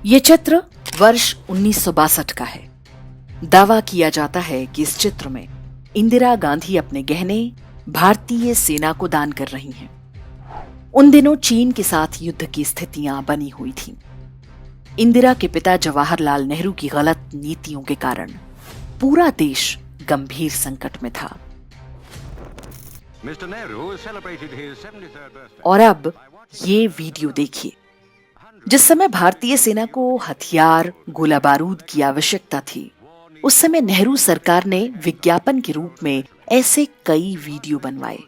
ये चित्र वर्ष 1962 का है। दावा किया जाता है कि इस चित्र में इंदिरा गांधी अपने गहने भारतीय सेना को दान कर रही हैं। उन दिनों चीन के साथ युद्ध की स्थितियां बनी हुई थीं। इंदिरा के पिता जवाहरलाल नेहरू की गलत नीतियों के कारण पूरा देश गंभीर संकट में था। और अब ये वीडियो देखिए। जिस समय भारतीय सेना को हथियार, गोला बारूद की आवश्यकता थी, उस समय नेहरू सरकार ने विज्ञापन के रूप में ऐसे कई वीडियो बनवाए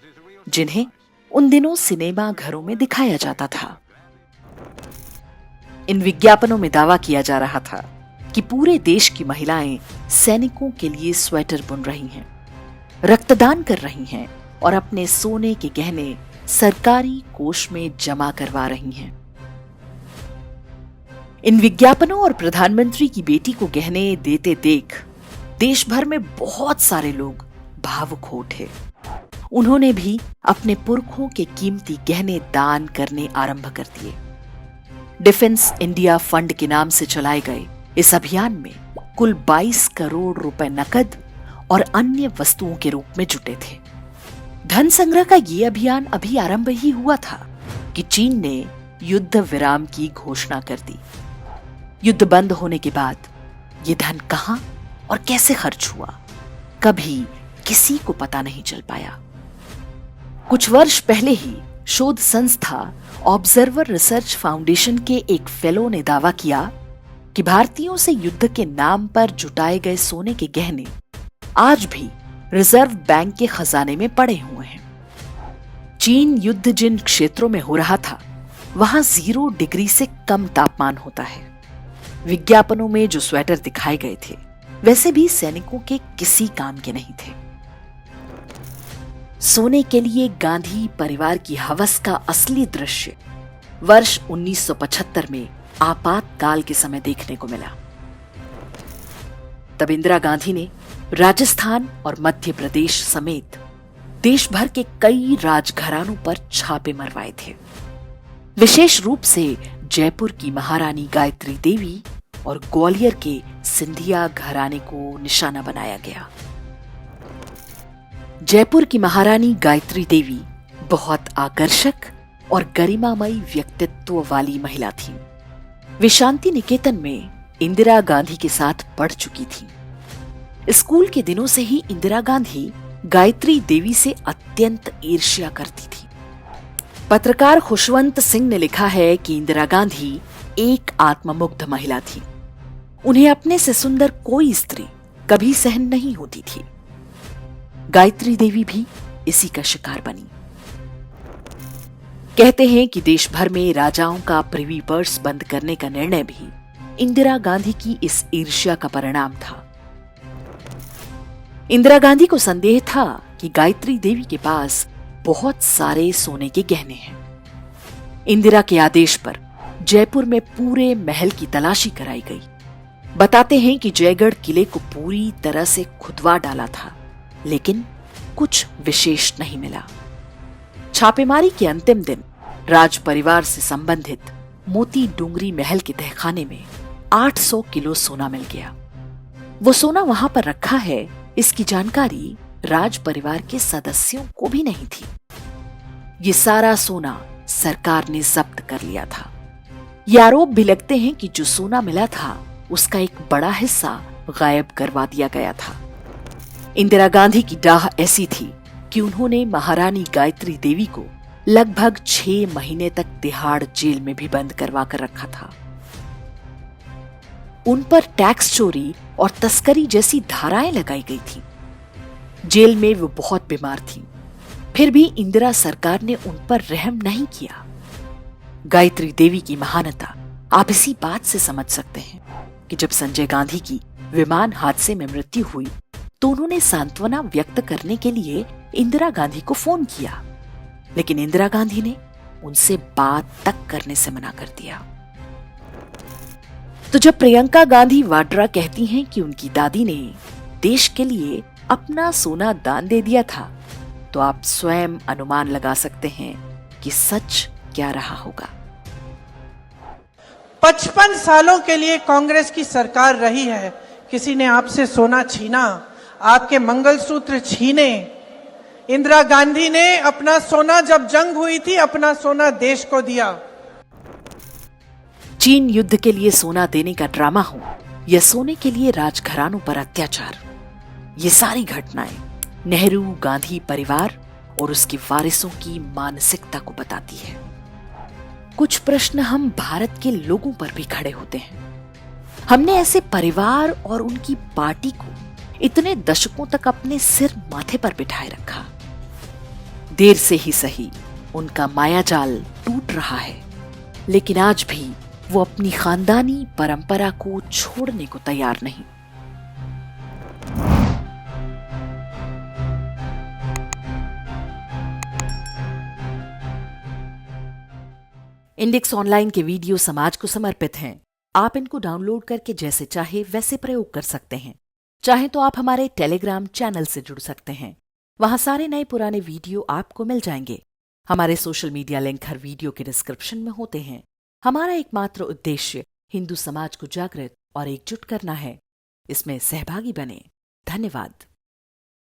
जिन्हें उन दिनों सिनेमा घरों में दिखाया जाता था। इन विज्ञापनों में दावा किया जा रहा था कि पूरे देश की महिलाएं सैनिकों के लिए स्वेटर बुन रही हैं, रक्तदान कर रही हैं और अपने सोने के गहने सरकारी कोष में जमा करवा रही हैं। इन विज्ञापनों और प्रधानमंत्री की बेटी को गहने देते देख देश भर में बहुत सारे लोग भावुक हो उठे। उन्होंने भी अपने पुरखों के कीमती गहने दान करने आरंभ कर दिए। डिफेंस इंडिया फंड के नाम से चलाए गए इस अभियान में कुल 22 करोड़ रुपए नकद और अन्य वस्तुओं के रूप में जुटे थे। धन संग्रह का ये अभियान अभी आरंभ ही हुआ था कि चीन ने युद्ध विराम की घोषणा कर दी। युद्ध बंद होने के बाद ये धन कहां और कैसे खर्च हुआ, कभी किसी को पता नहीं चल पाया। कुछ वर्ष पहले ही शोध संस्था ऑब्जर्वर रिसर्च फाउंडेशन के एक फेलो ने दावा किया कि भारतीयों से युद्ध के नाम पर जुटाए गए सोने के गहने आज भी रिजर्व बैंक के खजाने में पड़े हुए हैं। चीन युद्ध जिन क्षेत्रों में हो रहा था, वहां 0 डिग्री से कम तापमान होता है। विज्ञापनों में जो स्वेटर दिखाए गए थे, वैसे भी सैनिकों के किसी काम के नहीं थे। सोने के लिए गांधी परिवार की हवस का असली दृश्य वर्ष 1975 में आपातकाल के समय देखने को मिला। तब इंदिरा गांधी ने राजस्थान और मध्य प्रदेश समेत देश भर के कई राजघरानों पर छापे मरवाए थे। विशेष रूप से जयपुर की महारानी गायत्री देवी और ग्वालियर के सिंधिया घराने को निशाना बनाया गया। जयपुर की महारानी गायत्री देवी बहुत आकर्षक और गरिमामयी व्यक्तित्व वाली महिला थी। वे शांति निकेतन में इंदिरा गांधी के साथ पढ़ चुकी थी। स्कूल के दिनों से ही इंदिरा गांधी गायत्री देवी से अत्यंत ईर्ष्या करती थी। पत्रकार खुशवंत सिंह ने लिखा है कि इंदिरा गांधी एक आत्ममुग्ध महिला थी। उन्हें अपने से सुंदर कोई स्त्री कभी सहन नहीं होती थी। गायत्री देवी भी इसी का शिकार बनी। कहते हैं कि देश भर में राजाओं का प्रिवी पर्स बंद करने का निर्णय भी इंदिरा गांधी की इस ईर्ष्या का परिणाम था। इंदिरा गांधी को संदेह था कि गायत्री देवी के पास बहुत सारे सोने के गहने हैं। इंदिरा के आदेश पर जयपुर में पूरे महल की तलाशी कराई गई। बताते हैं कि जयगढ़ किले को पूरी तरह से खुदवा डाला था, लेकिन कुछ विशेष नहीं मिला। छापेमारी के अंतिम दिन राज परिवार से संबंधित मोती डूंगरी महल के तहखाने में 800 किलो सोना मिल गया। वो सोना वहां पर रखा है, इसकी जानकारी राज परिवार के सदस्यों को भी नहीं थी। ये सारा सोना सरकार ने जब्त कर लिया था। ये आरोप भी लगते हैं कि जो सोना मिला था, उसका एक बड़ा हिस्सा गायब करवा दिया गया था। इंदिरा गांधी की डाह ऐसी थी कि उन्होंने महारानी गायत्री देवी को लगभग 6 महीने तक तिहाड़ जेल में भी बंद करवा कर रखा था। उन पर टैक्स चोरी और तस्करी जैसी धाराएं लगाई गई थी। जेल में वो बहुत बीमार थी, फिर भी इंदिरा सरकार ने उन पर रहम नहीं किया। गायत्री देवी की महानता आप इसी बात से समझ सकते हैं कि जब संजय गांधी की विमान हादसे में मृत्यु हुई, तो उन्होंने सांत्वना व्यक्त करने के लिए इंदिरा गांधी को फोन किया, लेकिन इंदिरा गांधी ने उनसे बात तक करने से मना कर दिया। तो जब प्रियंका गांधी वाड्रा कहती हैं कि उनकी दादी ने देश के लिए अपना सोना दान दे दिया था, तो आप स्वयं अनुमान लगा सकते हैं कि सच क्या रहा होगा। 55 सालों के लिए कांग्रेस की सरकार रही है। किसी ने आपसे सोना छीना, आपके मंगलसूत्र छीने। इंदिरा गांधी ने अपना सोना, जब जंग हुई थी, अपना सोना देश को दिया। चीन युद्ध के लिए सोना देने का ड्रामा हो या सोने के लिए राजघरानों पर अत्याचार, ये सारी घटनाएं नेहरू गांधी परिवार और उसके वारिसों की मानसिकता को बताती है। कुछ प्रश्न हम भारत के लोगों पर भी खड़े होते हैं। हमने ऐसे परिवार और उनकी पार्टी को इतने दशकों तक अपने सिर माथे पर बिठाए रखा। देर से ही सही उनका मायाजाल टूट रहा है, लेकिन आज भी वो अपनी खानदानी परंपरा को छोड़ने को तैयार नहीं। इंडेक्स ऑनलाइन के वीडियो समाज को समर्पित हैं। आप इनको डाउनलोड करके जैसे चाहे वैसे प्रयोग कर सकते हैं। चाहे तो आप हमारे टेलीग्राम चैनल से जुड़ सकते हैं। वहां सारे नए पुराने वीडियो आपको मिल जाएंगे। हमारे सोशल मीडिया लिंक हर वीडियो के डिस्क्रिप्शन में होते हैं। हमारा एकमात्र उद्देश्य हिंदू समाज को जागृत और एकजुट करना है। इसमें सहभागी बने। धन्यवाद।